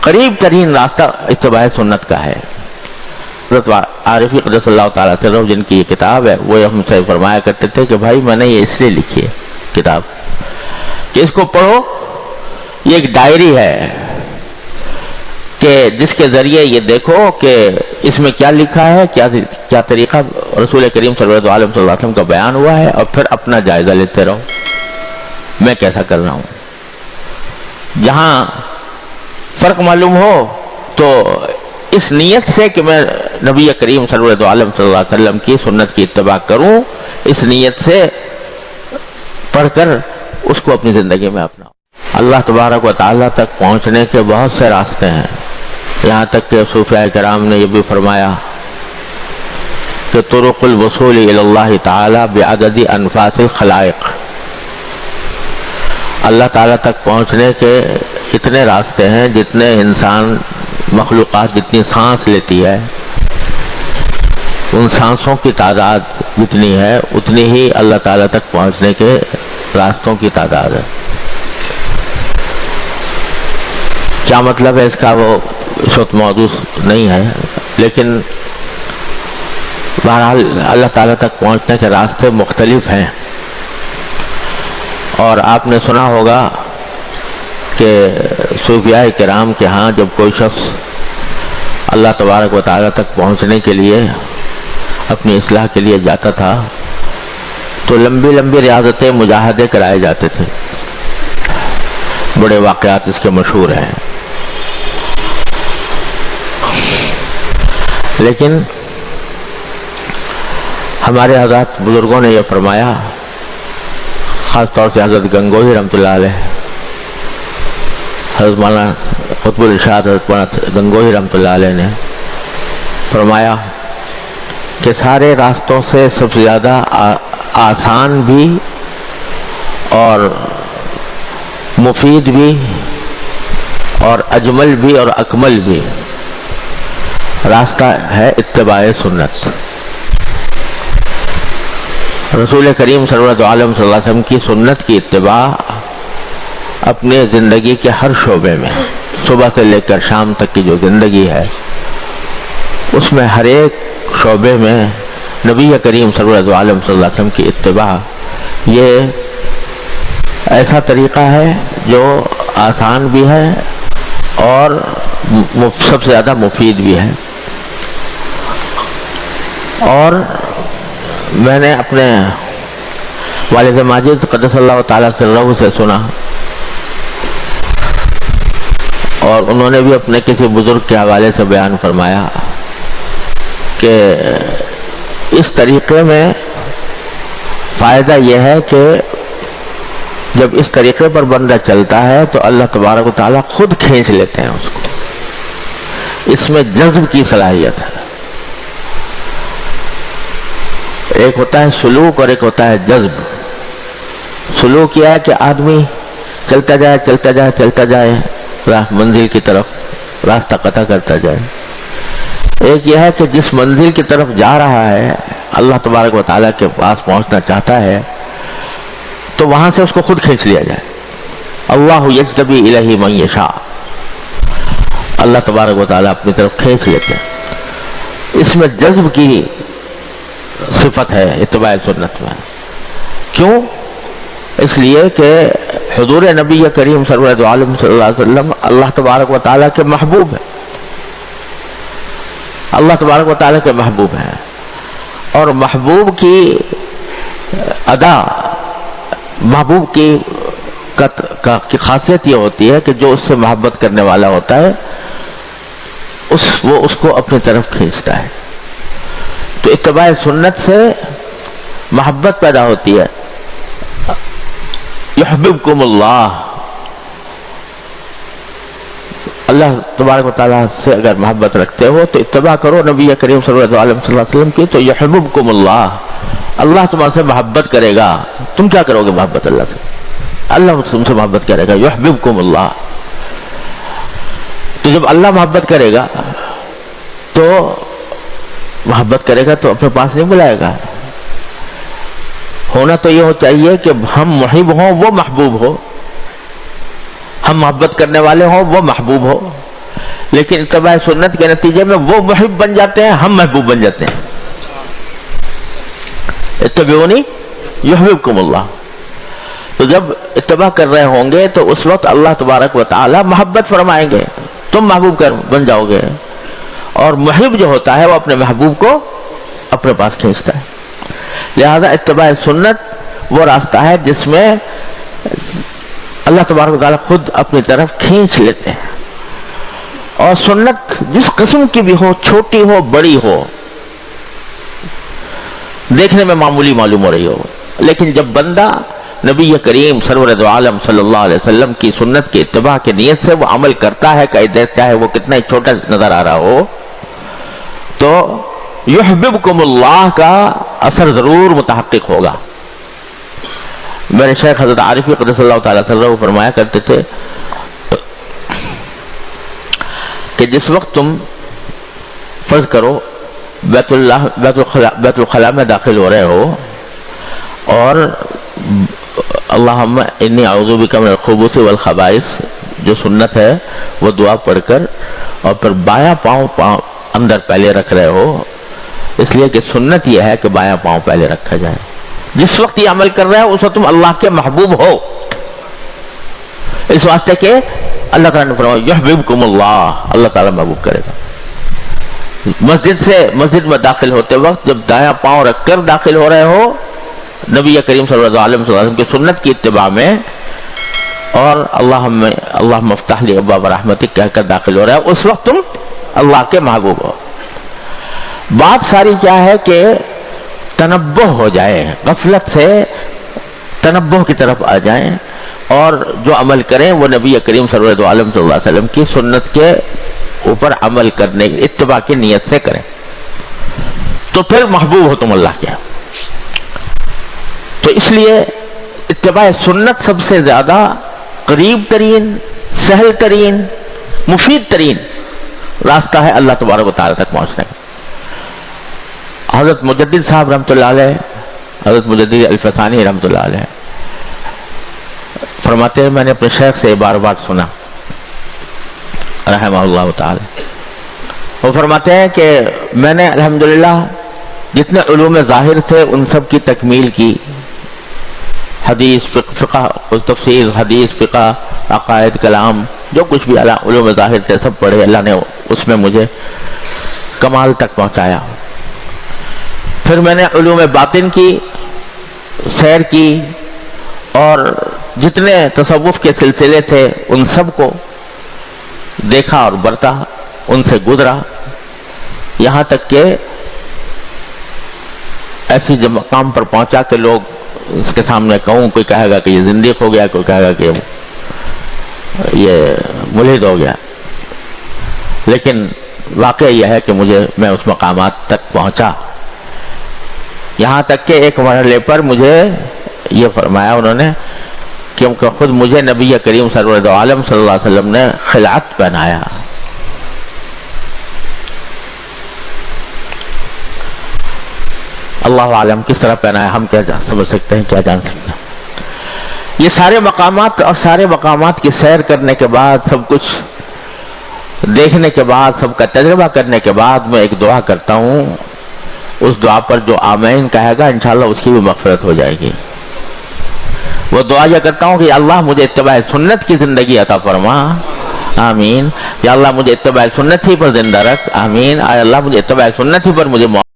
قریب ترین راستہ اتباع سنت کا ہے۔ حضرت عارفی قدس اللہ تعالیٰ سے روح جن کی یہ کتاب ہے، وہ ہم سے فرمایا کرتے تھے کہ بھائی میں نے یہ اس لیے لکھی ہے کتاب کہ اس کو پڑھو، یہ ایک ڈائری ہے کہ جس کے ذریعے یہ دیکھو کہ اس میں کیا لکھا ہے، کیا طریقہ رسول کریم صلی اللہ علیہ وسلم کا بیان ہوا ہے، اور پھر اپنا جائزہ لیتے رہو میں کیسا کر رہا ہوں۔ جہاں فرق معلوم ہو تو اس نیت سے کہ میں نبی کریم صلی اللہ علیہ وسلم کی سنت کی اتباع کروں، اس نیت سے پڑھ کر اس کو اپنی زندگی میں اپناؤں۔ اللہ تبارک و تعالیٰ تک پہنچنے کے بہت سے راستے ہیں، یہاں تک کہ صوفیاء کرام نے یہ بھی فرمایا کہ طرق الوصول الی اللہ تعالی بعدد انفاس الخلائق، اللہ تعالیٰ تک پہنچنے کے اتنے راستے ہیں جتنے انسان مخلوقات جتنی سانس لیتی ہے، ان سانسوں کی تعداد جتنی ہے اتنی ہی اللہ تعالیٰ تک پہنچنے کے راستوں کی تعداد ہے۔ کیا مطلب ہے اس کا وہ اس وقت موضوع نہیں ہے، لیکن بہرحال اللہ تعالیٰ تک پہنچنے کے راستے مختلف ہیں۔ اور آپ نے سنا ہوگا کہ صوفیاء کرام کے ہاں جب کوئی شخص اللہ تبارک و تعالیٰ تک پہنچنے کے لیے اپنی اصلاح کے لیے جاتا تھا تو لمبی لمبی ریاضتیں مجاہدے کرائے جاتے تھے، بڑے واقعات اس کے مشہور ہیں۔ لیکن ہمارے حضرات بزرگوں نے یہ فرمایا، خاص طور سے حضرت گنگوہی رحمۃ اللہ علیہ، حضرت مولانا قطب الارشاد حضرت مولانا گنگوہی رحمۃ اللہ علیہ نے فرمایا کہ سارے راستوں سے سب سے زیادہ آسان بھی اور مفید بھی اور اجمل بھی اور اکمل بھی راستہ ہے اتباع سنت۔ رسول کریم صلی اللہ علیہ وسلم کی سنت کی اتباع اپنے زندگی کے ہر شعبے میں، صبح سے لے کر شام تک کی جو زندگی ہے اس میں ہر ایک شعبے میں نبی کریم صلی اللہ علیہ وسلم کی اتباع یہ ایسا طریقہ ہے جو آسان بھی ہے اور سب سے زیادہ مفید بھی ہے۔ اور میں نے اپنے والد ماجد قدس اللہ تعالیٰ سرہ سے سنا، اور انہوں نے بھی اپنے کسی بزرگ کے حوالے سے بیان فرمایا کہ اس طریقے میں فائدہ یہ ہے کہ جب اس طریقے پر بندہ چلتا ہے تو اللہ تبارک و تعالیٰ خود کھینچ لیتے ہیں اس کو، اس میں جذب کی صلاحیت ہے۔ ایک ہوتا ہے سلوک اور ایک ہوتا ہے جذب۔ سلوک یہ ہے کہ آدمی چلتا جائے چلتا جائے چلتا جائے منزل کی طرف راستہ قطع کرتا جائے۔ ایک یہ ہے کہ جس منزل کی طرف جا رہا ہے اللہ تبارک و تعالیٰ کے پاس پہنچنا چاہتا ہے تو وہاں سے اس کو خود کھینچ لیا جائے۔ اللہ یجتبی الیہ من یشاء، اللہ تبارک و تعالیٰ اپنی طرف کھینچ لیتے ہیں۔ اس میں جذب کی صفت ہے اتباع سنت میں۔ کیوں؟ اس لیے کہ حضور نبی کریم صلی اللہ علیہ وسلم اللہ تبارک و تعالیٰ کے محبوب ہیں، اللہ تبارک و تعالیٰ کے محبوب ہیں، اور محبوب کی ادا، محبوب کی خاصیت یہ ہوتی ہے کہ جو اس سے محبت کرنے والا ہوتا ہے وہ اس کو اپنی طرف کھینچتا ہے۔ تو اتباع سنت سے محبت پیدا ہوتی ہے۔ یحببکم اللہ، اللہ تبارک و تعالیٰ سے اگر محبت رکھتے ہو تو اتباع کرو نبی کریم صلی اللہ علیہ وسلم کی، تو یحببکم اللہ، اللہ تمہارے سے محبت کرے گا۔ تم کیا کرو گے محبت اللہ سے؟ اللہ تم سے محبت کرے گا، یحببکم اللہ۔ تو جب اللہ محبت کرے گا تو محبت کرے گا تو اپنے پاس نہیں بلائے گا۔ ہونا تو یہ ہو چاہیے کہ ہم محب ہوں وہ محبوب ہو، ہم محبت کرنے والے ہوں وہ محبوب ہو۔ لیکن اتباع سنت کے نتیجے میں وہ محب بن جاتے ہیں، ہم محبوب بن جاتے ہیں. اتبعونی یحببکم اللہ. تو جب اتباع کر رہے ہوں گے تو اس وقت اللہ تبارک و تعالی محبت فرمائیں گے، تم محبوب بن جاؤ گے. اور محب جو ہوتا ہے وہ اپنے محبوب کو اپنے پاس کھینچتا ہے. لہذا اتباع سنت وہ راستہ ہے جس میں اللہ تبارک و تعالی خود اپنی طرف کھینچ لیتے ہیں. اور سنت جس قسم کی بھی ہو، چھوٹی ہو بڑی ہو، دیکھنے میں معمولی معلوم ہو رہی ہو، لیکن جب بندہ نبی کریم سرور عالم صلی اللہ علیہ وسلم کی سنت کی اتباع کی نیت سے وہ عمل کرتا ہے، چاہے وہ کتنا ہی چھوٹا نظر آ رہا ہو، تو یحببکم اللہ کا اثر ضرور متحقق ہوگا. میرے شیخ حضرت عارفی قدس اللہ تعالیٰ سرہ فرمایا کرتے تھے کہ جس وقت تم فرض کرو بیت الخلاء میں داخل ہو رہے ہو اور اللہم انی اعوذ بک من الخبث والخبائث جو سنت ہے وہ دعا پڑھ کر اور پھر بایاں پاؤں اندر پہلے رکھ رہے ہو، اس لیے کہ سنت یہ ہے کہ بایاں پاؤں پہلے رکھا جائے. جس وقت یہ عمل کر رہے ہو اس وقت تم اللہ کے محبوب ہو، اس واسطے کہ اللہ تعالیٰ نے فرمایا یحببکم اللہ، اللہ تعالیٰ محبوب کرے گا. مسجد میں داخل ہوتے وقت جب دایاں پاؤں رکھ کر داخل ہو رہے ہو نبی کریم صلی اللہ علیہ وسلم کی سنت کی اتباع میں، اور اللہم افتح لی ابواب رحمتک کہہ کر داخل ہو رہا ہے، اس وقت تم اللہ کے محبوب ہو. بات ساری کیا ہے کہ تنبہ ہو جائے، غفلت سے تنبہ کی طرف آ جائیں اور جو عمل کریں وہ نبی کریم صلی اللہ علیہ وسلم کی سنت کے اوپر عمل کرنے اتباع کی نیت سے کریں، تو پھر محبوب ہو تم اللہ کے. تو اس لیے اتباع سنت سب سے زیادہ قریب ترین، سہل ترین، مفید ترین راستہ ہے اللہ تبارک و تعالیٰ تک پہنچنے کا. حضرت مجدد صاحب رحمۃ اللہ علیہ، حضرت مجدد الفسانی رحمۃ اللہ علیہ فرماتے ہیں، میں نے اپنے شیخ سے بار بار سنا رحمہ اللہ تعالی، وہ فرماتے ہیں کہ میں نے الحمدللہ جتنے علوم ظاہر تھے ان سب کی تکمیل کی، حدیث فقہ تفسیر، حدیث فقہ، عقائد، کلام، جو کچھ بھی علوم ظاہر تھے سب پڑھے، اللہ نے اس میں مجھے کمال تک پہنچایا. پھر میں نے علوم باطن کی سیر کی اور جتنے تصوف کے سلسلے تھے ان سب کو دیکھا اور برتا، ان سے گزرا، یہاں تک کہ ایسی مقام پر پہنچا کہ لوگ اس کے سامنے کہوں، کوئی کہے گا کہ یہ زندیق ہو گیا، کوئی کہے گا کہ یہ ملحد ہو گیا. لیکن واقعہ یہ ہے کہ میں اس مقامات تک پہنچا، یہاں تک کہ ایک مرحلے پر مجھے یہ فرمایا انہوں نے کیونکہ خود مجھے نبی کریم سرور عالم صلی اللہ علیہ وسلم نے خلعت پہنایا. اللہ عالم کس طرح پہنایا ہم کیا سمجھ سکتے ہیں، کیا جان سکتے ہیں. یہ سارے مقامات اور سارے مقامات کی سیر کرنے کے بعد، سب کچھ دیکھنے کے بعد، سب کا تجربہ کرنے کے بعد میں ایک دعا کرتا ہوں، اس دعا پر جو آمین کہے گا انشاءاللہ اس کی بھی مغفرت ہو جائے گی. وہ دعا یہ کرتا ہوں کہ اللہ مجھے اتباع سنت کی زندگی عطا فرما، آمین. یا اللہ مجھے اتباع سنت ہی پر زندہ رکھ، آمین. اے اللہ مجھے اتباع سنت ہی پر مجھے